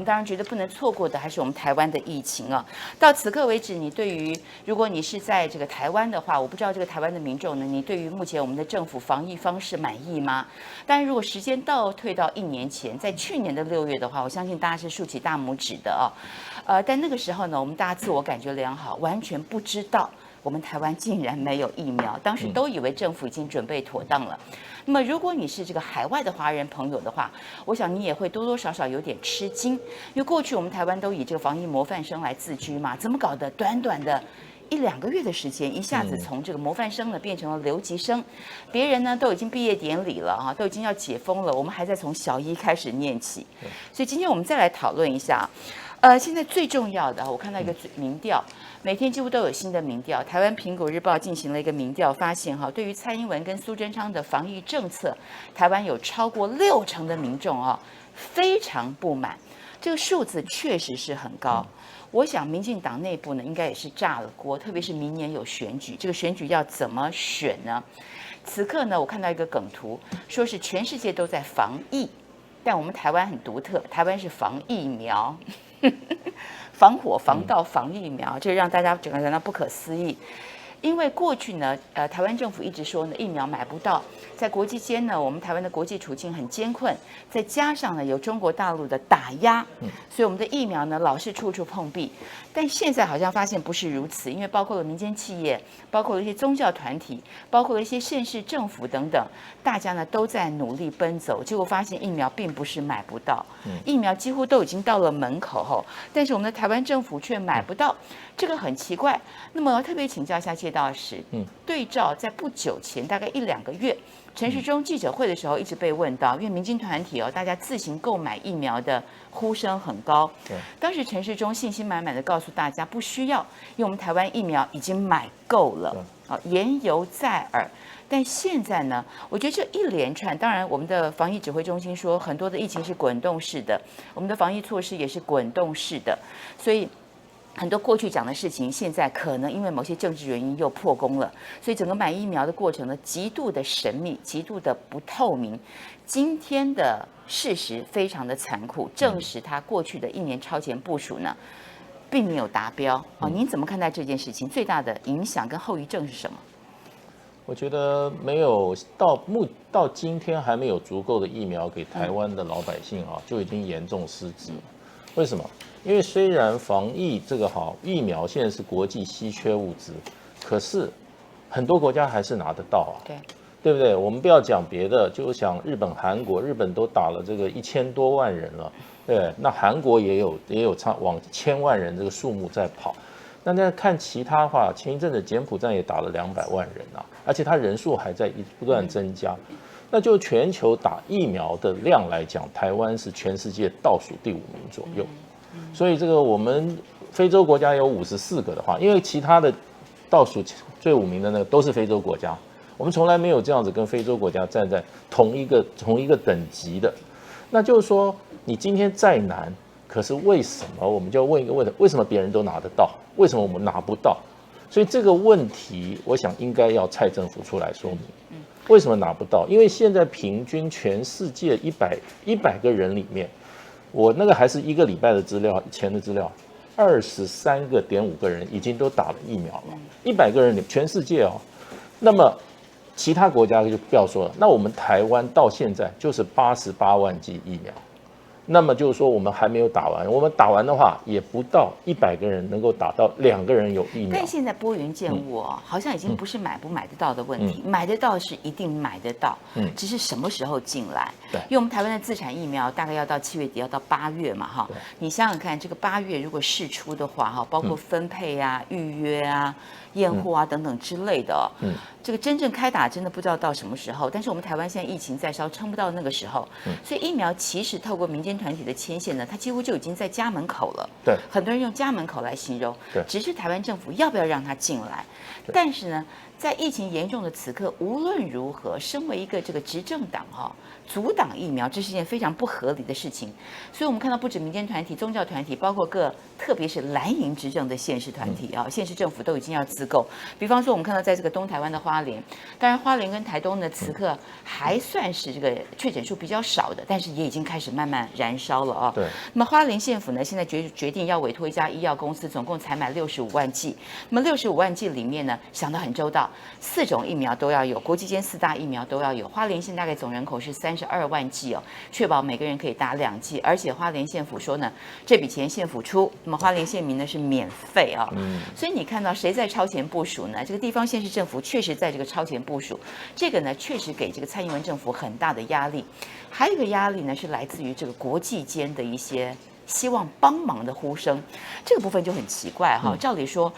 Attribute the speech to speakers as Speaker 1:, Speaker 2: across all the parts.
Speaker 1: 们当然觉得不能错过的还是我们台湾的疫情啊。到此刻为止，你对于如果你是在这个台湾的话，我不知道这个台湾的民众呢，你对于目前我们的政府防疫方式满意吗？当然，如果时间倒退到1年前，在去年的6月的话，我相信大家是竖起大拇指的啊。但那个时候呢，我们大家自我感觉良好，完全不知道我们台湾竟然没有疫苗，当时都以为政府已经准备妥当了。那么，如果你是这个海外的华人朋友的话，我想你也会多多少少有点吃惊，因为过去我们台湾都以这个防疫模范生来自居嘛，怎么搞的？短短的1、2个月的时间，一下子从这个模范生呢变成了留级生，别人呢都已经毕业典礼了啊，都已经要解封了，我们还在从小一开始念起。所以今天我们再来讨论一下。现在最重要的，我看到一个民调，每天几乎都有新的民调。台湾苹果日报进行了一个民调，发现哈，对于蔡英文跟苏贞昌的防疫政策，台湾有超过60%的民众非常不满。这个数字确实是很高。我想民进党内部呢，应该也是炸了锅，特别是明年有选举，这个选举要怎么选呢？此刻呢，我看到一个梗图，说是全世界都在防疫，但我们台湾很独特，台湾是防疫苗。防火、防盗、防疫苗，这让大家整个感到不可思议。因为过去呢，台湾政府一直说呢，疫苗买不到，在国际间呢，我们台湾的国际处境很艰困，再加上呢有中国大陆的打压，所以我们的疫苗呢老是处处碰壁。但现在好像发现不是如此，因为包括了民间企业，包括了一些宗教团体，包括了一些县市政府等等，大家呢都在努力奔走，结果发现疫苗并不是买不到，疫苗几乎都已经到了门口后，但是我们的台湾政府却买不到，这个很奇怪。那么我要特别请教一下谢大使，对照在不久前大概1、2个月，陈时中记者会的时候一直被问到，因为民间团体大家自行购买疫苗的呼声很高。当时陈时中信心满满的告诉大家不需要，因为我们台湾疫苗已经买够了，言犹在耳。但现在呢，我觉得这一连串，当然我们的防疫指挥中心说很多的疫情是滚动式的，我们的防疫措施也是滚动式的，所以很多过去讲的事情，现在可能因为某些政治原因又破功了，所以整个买疫苗的过程呢，极度的神秘，极度的不透明。今天的事实非常的残酷，证实他过去的1年超前部署呢，并没有达标。您怎么看待这件事情？最大的影响跟后遗症是什么？
Speaker 2: 我觉得没有到今天还没有足够的疫苗给台湾的老百姓就已经严重失职了。为什么？因为虽然防疫这个好，疫苗现在是国际稀缺物资，可是很多国家还是拿得到对不对？我们不要讲别的，就想日本、韩国，日本都打了这个1000多万人了，对，那韩国也有往1000万人这个数目在跑。那再看其他的话，前一阵子柬埔寨也打了200万人而且它人数还在不断增加。那就全球打疫苗的量来讲，台湾是全世界倒数第5名左右。所以这个我们非洲国家有54个的话，因为其他的倒数最5名的那个都是非洲国家，我们从来没有这样子跟非洲国家站在同一个等级的。那就是说，你今天再难，可是为什么我们就要问一个问题：为什么别人都拿得到，为什么我们拿不到？所以这个问题，我想应该要蔡政府出来说明，为什么拿不到？因为现在平均全世界100个人里面，我那个还是1个礼拜的资料，以前的资料，23.5个人已经都打了疫苗了，100个人里全世界那么其他国家就不要说了，那我们台湾到现在就是88万剂疫苗。那么就是说，我们还没有打完，我们打完的话，也不到100个人能够打到2个人有疫苗。
Speaker 1: 但现在拨云见雾好像已经不是买不买得到的问题，买得到是一定买得到，只是什么时候进来。因为我们台湾的自产疫苗大概要到7月底，要到8月嘛你想想看，这个8月如果释出的话包括分配预约验货等等之类的这个真正开打真的不知道到什么时候。但是我们台湾现在疫情在烧，撑不到那个时候，所以疫苗其实透过民间团体的牵线呢，它几乎就已经在家门口了。
Speaker 2: 对，
Speaker 1: 很多人用家门口来形容，只是台湾政府要不要让它进来。但是呢，在疫情严重的此刻，无论如何，身为一个这个执政党阻挡疫苗，这是一件非常不合理的事情。所以我们看到不止民间团体、宗教团体，包括特别是蓝营执政的县市团体县市政府都已经要自购。比方说，我们看到在这个东台湾的花莲，当然花莲跟台东呢，此刻还算是这个确诊数比较少的，但是也已经开始慢慢燃烧了
Speaker 2: 对。
Speaker 1: 那么花莲县府呢，现在决定要委托一家医药公司，总共采买65万剂。那么65万剂里面呢，想得很周到，4种疫苗都要有，国际间4大疫苗都要有。花莲县大概总人口是32万剂确保每个人可以打2剂，而且花莲县府说呢，这笔钱县府出，那么花莲县民呢是免费所以你看到谁在超前部署呢？这个地方县市政府确实在这个超前部署，这个呢确实给这个蔡英文政府很大的压力。还有一个压力呢是来自于这个国际间的一些希望帮忙的呼声，这个部分就很奇怪照理说，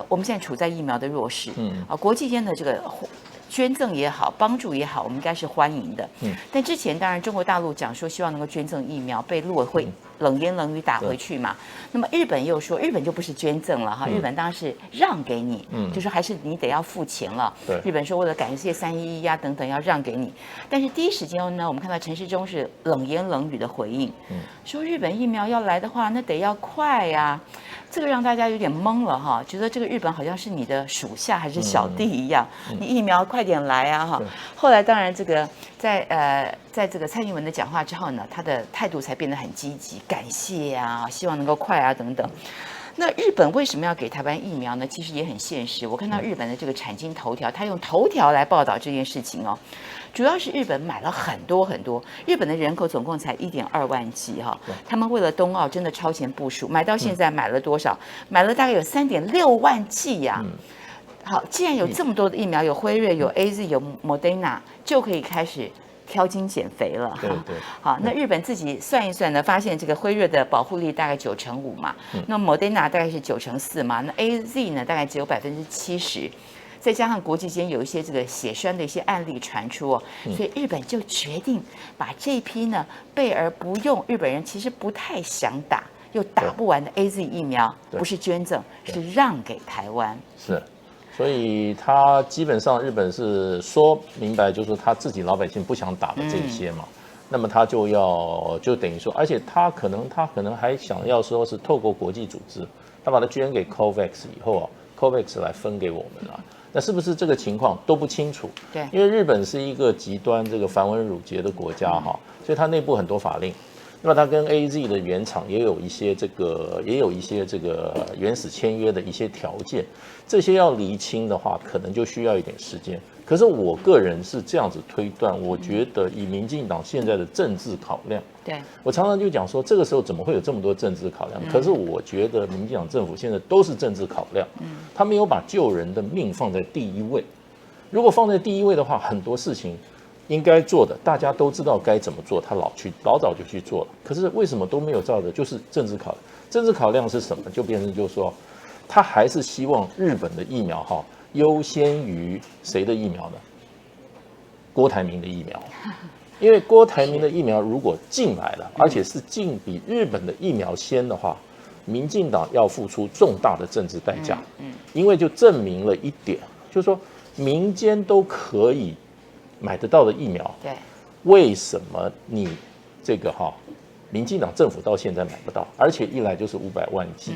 Speaker 1: 我们现在处在疫苗的弱势，国际间的这个捐赠也好，帮助也好，我们应该是欢迎的。但之前当然中国大陆讲说希望能够捐赠疫苗，被陆委会冷言冷语打回去嘛。那么日本又说，日本就不是捐赠了日本当然是让给你，就是还是你得要付钱了。日本说为了感谢311等等要让给你，但是第一时间呢，我们看到陈时中是冷言冷语的回应，说日本疫苗要来的话，那得要快呀。这个让大家有点懵了觉得这个日本好像是你的属下还是小弟一样，你疫苗快点来啊后来当然这个在这个蔡英文的讲话之后呢，他的态度才变得很积极，感谢希望能够快等等。那日本为什么要给台湾疫苗呢？其实也很现实。我看到日本的这个产经头条，他用头条来报道这件事情主要是日本买了很多很多，日本的人口总共才1.2万剂他们为了冬奥真的超前部署，买到现在买了多少？买了大概有3.6万剂好，既然有这么多的疫苗，有辉瑞、有 AZ、有 Moderna， 就可以开始挑筋减肥了。
Speaker 2: 对。
Speaker 1: 好，那日本自己算一算呢，发现这个辉瑞的保护力大概9成5嘛，那 Moderna 大概是9成4嘛，那 AZ 呢大概只有70%。再加上国际间有一些这个血栓的一些案例传出所以日本就决定把这批呢备而不用，日本人其实不太想打又打不完的 AZ 疫苗，不是捐赠，是让给台湾。
Speaker 2: 是，所以他基本上日本是说明白，就是说他自己老百姓不想打的这一些嘛。那么他就等于说，而且他可能还想要说是透过国际组织，他把它捐给 COVAX 以后COVAX 来分给我们那是不是这个情况都不清楚？
Speaker 1: 对，
Speaker 2: 因为日本是一个极端这个繁文缛节的国家所以它内部很多法令。那么它跟 AZ 的原厂也有一些这个原始签约的一些条件，这些要厘清的话，可能就需要一点时间。可是我个人是这样子推断，我觉得以民进党现在的政治考量，
Speaker 1: 对
Speaker 2: 我常常就讲说，这个时候怎么会有这么多政治考量？可是我觉得民进党政府现在都是政治考量，他没有把救人的命放在第一位。如果放在第一位的话，很多事情应该做的，大家都知道该怎么做，他老早就去做了。可是为什么都没有照着？就是政治考量。政治考量是什么？就变成就是说，他还是希望日本的疫苗优先于谁的疫苗呢？郭台铭的疫苗，因为郭台铭的疫苗如果进来了，而且是进比日本的疫苗先的话，民进党要付出重大的政治代价。因为就证明了一点，就是说民间都可以买得到的疫苗，
Speaker 1: 对，
Speaker 2: 为什么你这个民进党政府到现在买不到？而且一来就是500万剂。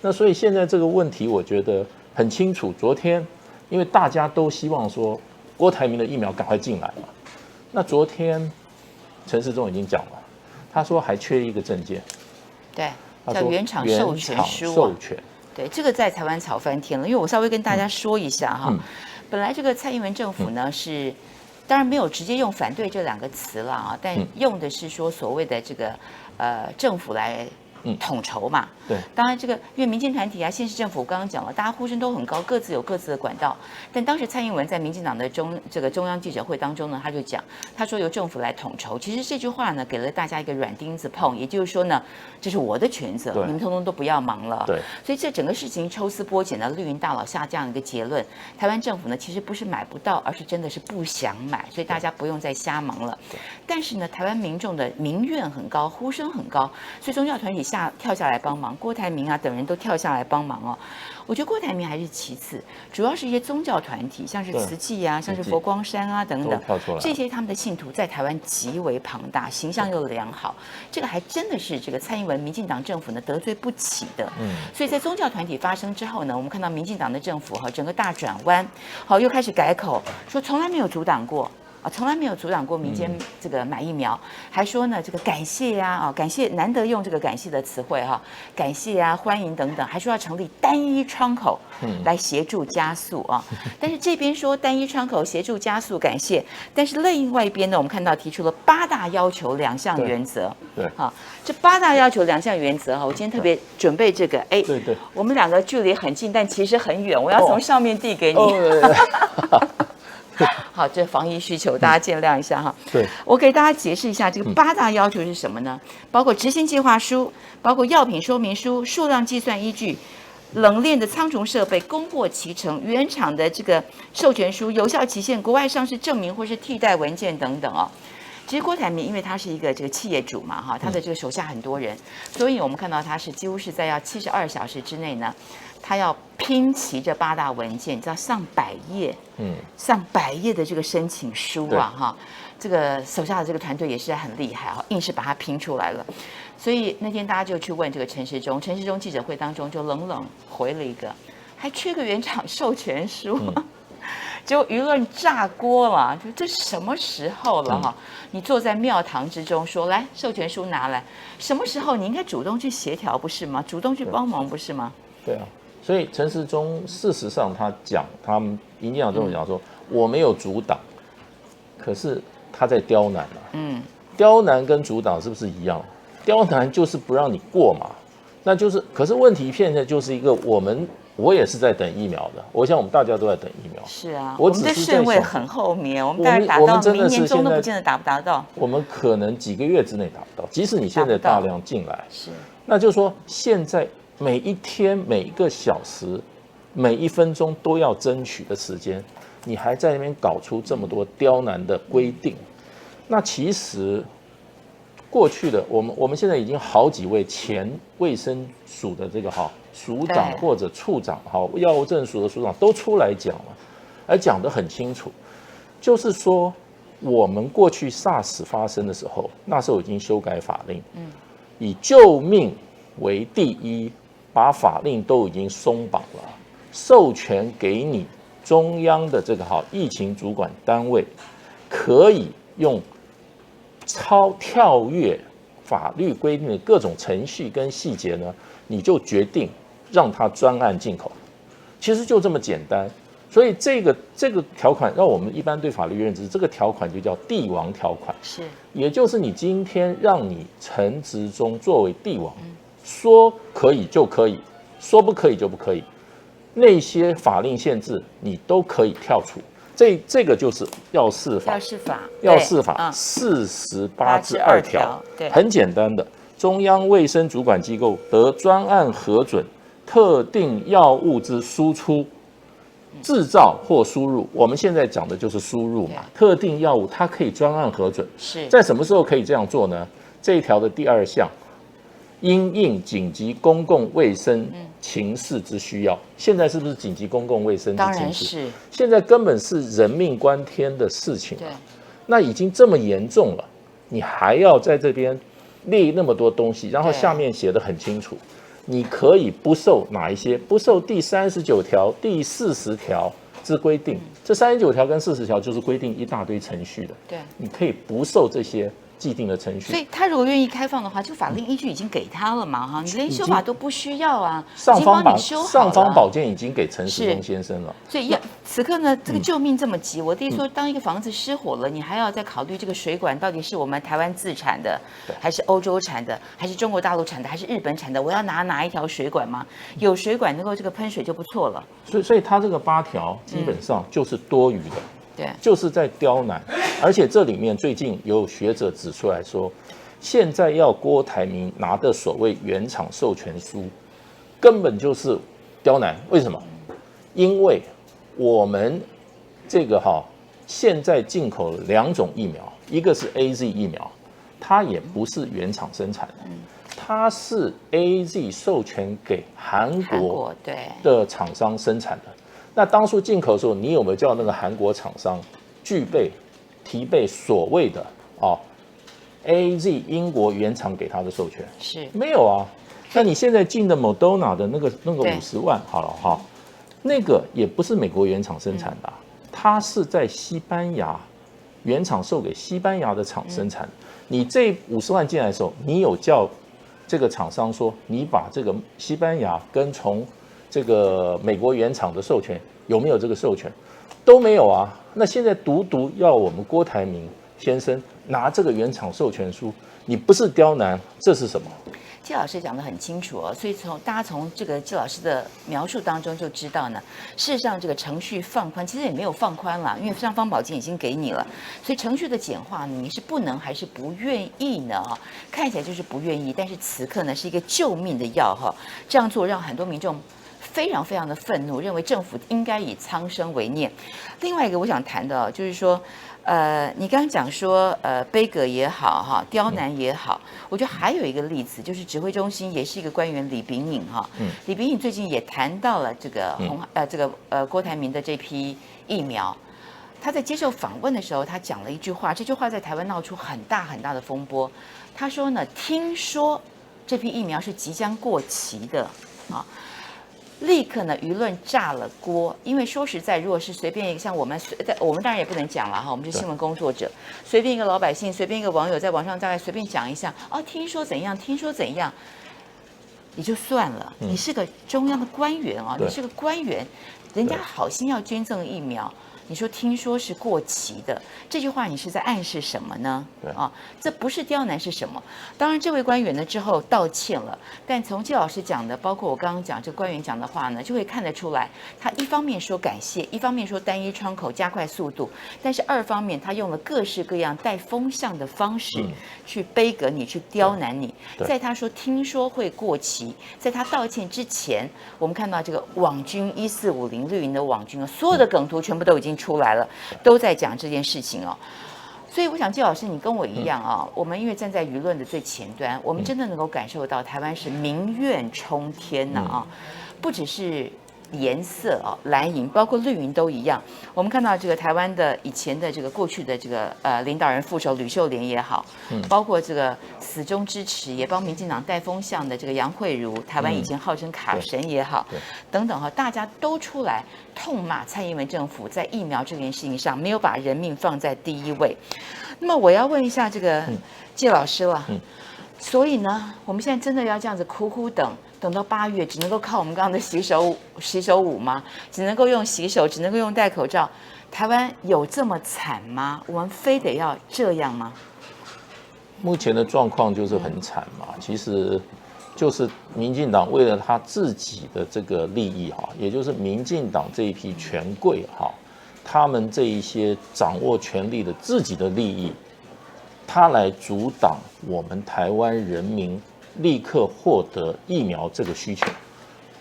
Speaker 2: 那所以现在这个问题，我觉得很清楚。昨天，因为大家都希望说郭台铭的疫苗赶快进来嘛，那昨天陈时中已经讲了，他说还缺一个证件，
Speaker 1: 对，叫原厂授权书
Speaker 2: 授权。
Speaker 1: 对，这个在台湾吵翻天了。因为我稍微跟大家说一下本来这个蔡英文政府呢是，当然没有直接用反对这2个词了但用的是说所谓的这个政府来统筹嘛。
Speaker 2: 对，
Speaker 1: 当然这个因为民间团体县市政府我刚刚讲了，大家呼声都很高，各自有各自的管道。但当时蔡英文在民进党的中央记者会当中呢，他就讲，他说由政府来统筹。其实这句话呢，给了大家一个软钉子碰，也就是说呢，这是我的权责，你们通通都不要忙了。
Speaker 2: 对，
Speaker 1: 所以这整个事情抽丝剥茧的绿营大佬下这样一个结论，台湾政府呢其实不是买不到，而是真的是不想买，所以大家不用再瞎忙了。但是呢，台湾民众的民怨很高，呼声很高，所以宗教团体跳下来帮忙。郭台铭啊等人都跳下来帮忙哦。我觉得郭台铭还是其次，主要是一些宗教团体，像是慈济啊，像是佛光山啊等等，这些他们的信徒在台湾极为庞大，形象又良好，这个还真的是这个蔡英文民进党政府呢得罪不起的。所以在宗教团体发生之后呢，我们看到民进党的政府整个大转弯，又开始改口，说从来没有阻挡过。从来没有阻挡过民间这个买疫苗，还说呢这个感谢呀，感谢难得用这个感谢的词汇感谢啊，欢迎等等，还说要成立单一窗口来协助加速啊。但是这边说单一窗口协助加速感谢，但是另外一边呢，我们看到提出了8大要求2项原则。
Speaker 2: 对，
Speaker 1: 这8大要求2项原则我今天特别准备这个，
Speaker 2: 对，
Speaker 1: 我们2个距离很近，但其实很远，我要从上面递给你。好，这防疫需求，大家见谅一下哈。
Speaker 2: 对，
Speaker 1: 我给大家解释一下这个8大要求是什么呢？包括执行计划书，包括药品说明书、数量计算依据、冷链的仓储设备、供货期程、原厂的这个授权书、有效期限、国外上市证明或是替代文件等等哦。其实郭台铭因为他是一个这个企业主嘛他的这个手下很多人，所以我们看到他是几乎是在要72小时之内呢，他要拼齐这8大文件，你知道上百页，上百页的这个申请书啊这个手下的这个团队也是很厉害硬是把它拼出来了。所以那天大家就去问这个陈时中记者会当中就冷冷回了一个，还缺个原厂授权书。结果舆论炸锅了，就这什么时候了你坐在庙堂之中说来授权书拿来，什么时候你应该主动去协调不是吗？主动去帮忙不是吗？
Speaker 2: 对啊，所以陈时中事实上他们民进党这么讲说我没有阻挡，可是他在刁难刁难跟阻挡是不是一样？刁难就是不让你过嘛，那就是可是问题现在就是一个我也是在等疫苗的，我想我们大家都在等疫苗。
Speaker 1: 是啊，我们的顺位很后面，我们大概打到明年中都不见得打不达到。
Speaker 2: 我们可能几个月之内达不到，即使你现在大量进来，
Speaker 1: 是，
Speaker 2: 那就是说现在每一天、每一个小时、每1分钟都要争取的时间，你还在那边搞出这么多刁难的规定，那其实过去的我们现在已经好几位前卫生署的这个署长或者处长药物政署的署长都出来讲了，而讲得很清楚，就是说我们过去 SARS 发生的时候，那时候已经修改法令，以救命为第一，把法令都已经松绑了，授权给你中央的这个疫情主管单位，可以用跳跃法律规定的各种程序跟细节呢，你就决定让他专案进口，其实就这么简单。所以这个条款，让我们一般对法律认知，这个条款就叫帝王条款，
Speaker 1: 是，
Speaker 2: 也就是你今天让你陈时中作为帝王，说可以就可以，说不可以就不可以，那些法令限制你都可以跳除。这个就是药事法48之2条，很简单的，中央卫生主管机构得专案核准特定药物之输出、制造或输入。我们现在讲的就是输入嘛，特定药物它可以专案核准，在什么时候可以这样做呢？这一条的第2项，因应紧急公共卫生情势之需要。现在是不是紧急公共卫生之情势？当然是。现在根本是人命关天的事情了，那已经这么严重了，你还要在这边列那么多东西，然后下面写得很清楚，你可以不受哪一些？不受第39条、第40条之规定。这39条跟40条就是规定一大堆程序的，对，你可以不受这些既定的程序。
Speaker 1: 所以他如果愿意开放的话，这个法令依据已经给他了嘛，你连修法都不需要啊，
Speaker 2: 上方宝剑已经给陈时中先生了。
Speaker 1: 所以此刻呢，这个救命这么急，我弟说，当一个房子失火了，你还要再考虑这个水管到底是我们台湾自产的，还是欧洲产的，还是中国大陆产的，还是日本产的？我要拿哪一条水管吗？有水管能够这个喷水就不错了。
Speaker 2: 所以他这个8条基本上就是多余的。对，就是在刁难，而且这里面最近有学者指出来说，现在要郭台铭拿的所谓原厂授权书，根本就是刁难。为什么？因为我们这个现在进口了2种疫苗，一个是 AZ 疫苗，它也不是原厂生产的，它是 AZ 授权给韩国的厂商生产的。那当初进口的时候，你有没有叫那个韩国厂商提备所谓的AZ 英国原厂给他的授权？
Speaker 1: 是
Speaker 2: 没有啊。那你现在进的 Moderna 的那个50万好了哈，那个也不是美国原厂生产的啊，它是在西班牙原厂售给西班牙的厂生产。你这50万进来的时候，你有叫这个厂商说，你把这个西班牙跟从这个美国原厂的授权有没有这个授权？都没有啊。那现在独要我们郭台铭先生拿这个原厂授权书，你不是刁难，这是什么？
Speaker 1: 季老师讲得很清楚哦，所以大家从这个季老师的描述当中就知道呢，事实上这个程序放宽其实也没有放宽了，因为尚方宝剑已经给你了，所以程序的简化你是不能还是不愿意呢？看起来就是不愿意，但是此刻呢是一个救命的药哈，这样做让很多民众非常非常的愤怒，认为政府应该以苍生为念。另外一个我想谈的就是说。你刚刚讲说，杯葛也好哈，刁难也好，我觉得还有一个例子，就是指挥中心也是一个官员李秉颖哈，李秉颖最近也谈到了这个郭台铭的这批疫苗，他在接受访问的时候，他讲了一句话，这句话在台湾闹出很大很大的风波。他说呢，听说这批疫苗是即将过期的啊。立刻呢，舆论炸了锅。因为说实在，如果是随便一个像我们当然也不能讲了哈，我们是新闻工作者，随便一个老百姓，随便一个网友在网上大概随便讲一下，听说怎样，听说怎样，也就算了。你是个中央的官员你是个官员，人家好心要捐赠疫苗。你说听说是过期的，这句话你是在暗示什么呢？这不是刁难是什么？当然，这位官员呢之后道歉了，但从季老师讲的，包括我刚刚讲这个官员讲的话呢，就会看得出来，他一方面说感谢，一方面说单一窗口加快速度，但是二方面他用了各式各样带风向的方式去杯葛你，去刁难你。在他说听说会过期，在他道歉之前，我们看到这个网军1450绿营的网军所有的梗图全部都已经出来了，都在讲这件事情所以我想，季老师，你跟我一样我们因为站在舆论的最前端，我们真的能够感受到台湾是民怨冲天不只是颜色蓝营包括绿营都一样。我们看到这个台湾的以前的这个过去的这个领导人副手吕秀莲也好，包括这个死忠支持也帮民进党带风向的这个杨惠如，台湾以前号称卡神也好，等等大家都出来痛骂蔡英文政府在疫苗这件事情上没有把人命放在第一位。那么我要问一下这个季老师了，所以呢，我们现在真的要这样子苦苦等到8月，只能够靠我们刚刚的洗手舞吗？只能够用洗手，只能够用戴口罩？台湾有这么惨吗？我们非得要这样吗？
Speaker 2: 目前的状况就是很惨嘛，其实就是民进党为了他自己的这个利益也就是民进党这一批权贵他们这一些掌握权力的自己的利益，他来阻挡我们台湾人民立刻获得疫苗这个需求。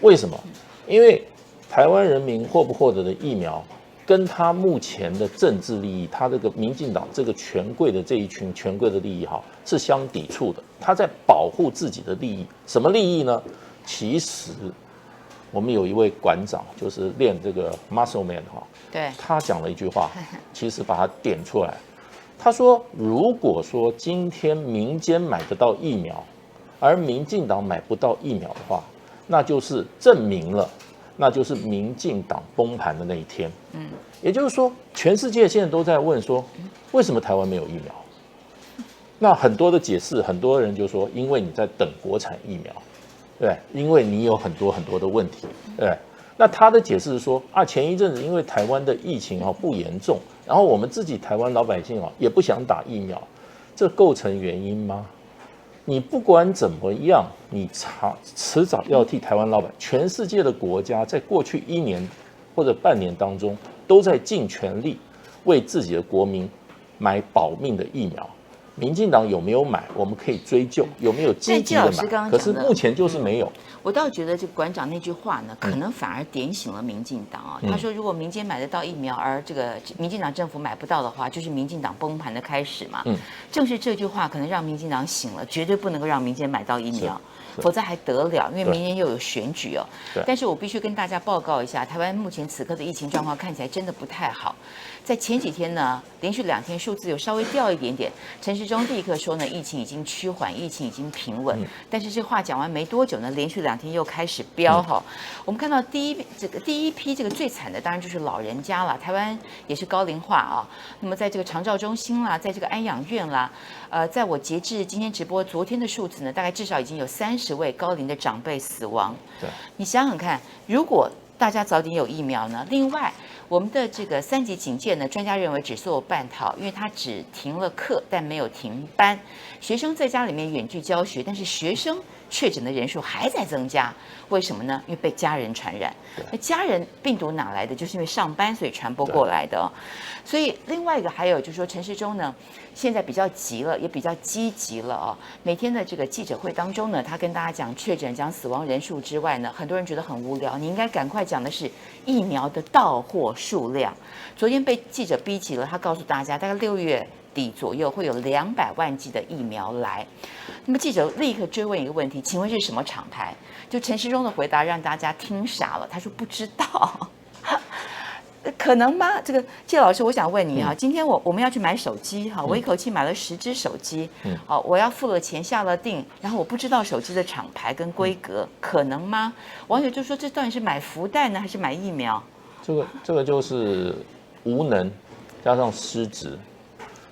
Speaker 2: 为什么？因为台湾人民获不获得的疫苗，跟他目前的政治利益，他这个民进党这个权贵的这一群权贵的利益是相抵触的。他在保护自己的利益，什么利益呢？其实我们有一位馆长，就是练这个 Muscle Man
Speaker 1: 对，
Speaker 2: 他讲了一句话，其实把它点出来。他说，如果说今天民间买得到疫苗，而民进党买不到疫苗的话，那就是证明了，那就是民进党崩盘的那一天。也就是说，全世界现在都在问说，为什么台湾没有疫苗？那很多的解释，很多人就说，因为你在等国产疫苗，对，因为你有很多很多的问题，对。那他的解释是说前一阵子因为台湾的疫情不严重，然后我们自己台湾老百姓也不想打疫苗，这构成原因吗？你不管怎么样，你迟早要替台湾老百姓，全世界的国家在过去1年或者半年当中，都在尽全力为自己的国民买保命的疫苗。民进党有没有买，我们可以追究有没有积极的买，可是目前就是没有。
Speaker 1: 我倒觉得这个馆长那句话呢，可能反而点醒了民进党啊。他说，如果民间买得到疫苗，而这个民进党政府买不到的话，就是民进党崩盘的开始嘛。正是这句话可能让民进党醒了，绝对不能够让民间买到疫苗。否则还得了，因为明年又有选举哦。但是我必须跟大家报告一下，台湾目前此刻的疫情状况看起来真的不太好。在前几天呢，连续2天数字有稍微掉一点点。陈时中立刻说呢，疫情已经趋缓，疫情已经平稳。但是这话讲完没多久呢，连续2天又开始飙哈。我们看到第一批这个最惨的，当然就是老人家了。台湾也是高龄化啊。那么在这个长照中心啦，在这个安养院啦，在我截至今天直播昨天的数字呢，大概至少已经有30位高龄的长辈死亡。对，你想想看，如果大家早点有疫苗呢？另外，我们的这个3级警戒呢，专家认为只做半套，因为它只停了课，但没有停班。学生在家里面远距教学，但是学生确诊的人数还在增加，为什么呢？因为被家人传染。那家人病毒哪来的？就是因为上班所以传播过来的哦。所以另外一个还有就是说，陈时中呢，现在比较急了，也比较积极了哦。每天的这个记者会当中呢，他跟大家讲确诊、讲死亡人数之外呢，很多人觉得很无聊。你应该赶快讲的是疫苗的到货数量。昨天被记者逼急了，他告诉大家，大概6月底左右会有200万剂的疫苗来。那么记者立刻追问一个问题，请问是什么厂牌？就陈时中的回答让大家听傻了，他说不知道。可能吗？这个谢老师，我想问你哈，今天我们要去买手机哈，我一口气买了10只手机，好，我要付了钱下了定，然后我不知道手机的厂牌跟规格，可能吗？网友就说这到底是买福袋呢，还是买疫苗？
Speaker 2: 这个就是无能加上失职，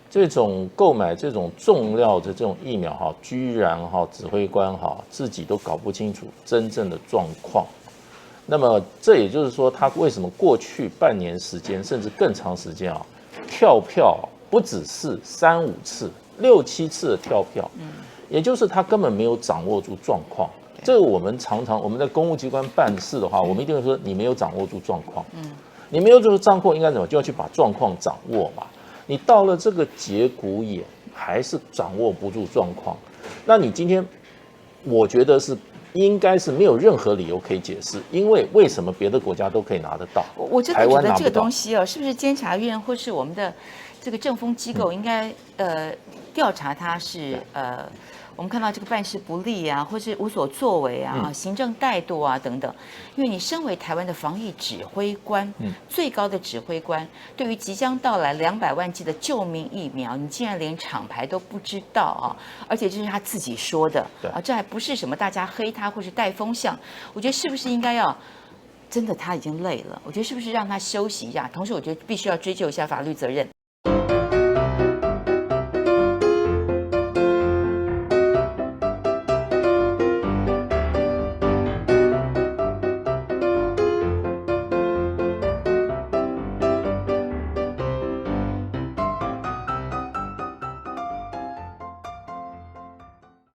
Speaker 2: 这种购买这种重料的这种疫苗哈，居然哈指挥官哈自己都搞不清楚真正的状况。那么这也就是说，他为什么过去半年时间甚至更长时间啊，跳票不只是3、5次、6、7次的跳票，也就是他根本没有掌握住状况。这个我们常常我们在公务机关办事的话，我们一定会说你没有掌握住状况，你没有这个状况应该怎么就要去把状况掌握嘛。你到了这个节骨眼还是掌握不住状况，那你今天我觉得是。应该是没有任何理由可以解释，因为什么别的国家都可以拿得到，
Speaker 1: 我真的觉得这个东西哦，是不是监察院或是我们的这个政风机构应该调查他是我们看到这个办事不力啊，或是无所作为啊，行政怠惰啊等等。因为你身为台湾的防疫指挥官，最高的指挥官，对于即将到来200万剂的救命疫苗，你竟然连厂牌都不知道啊！而且这是他自己说的啊，这还不是什么大家黑他或是带风向。我觉得是不是应该要真的他已经累了，我觉得是不是让他休息一下？同时，我觉得必须要追究一下法律责任。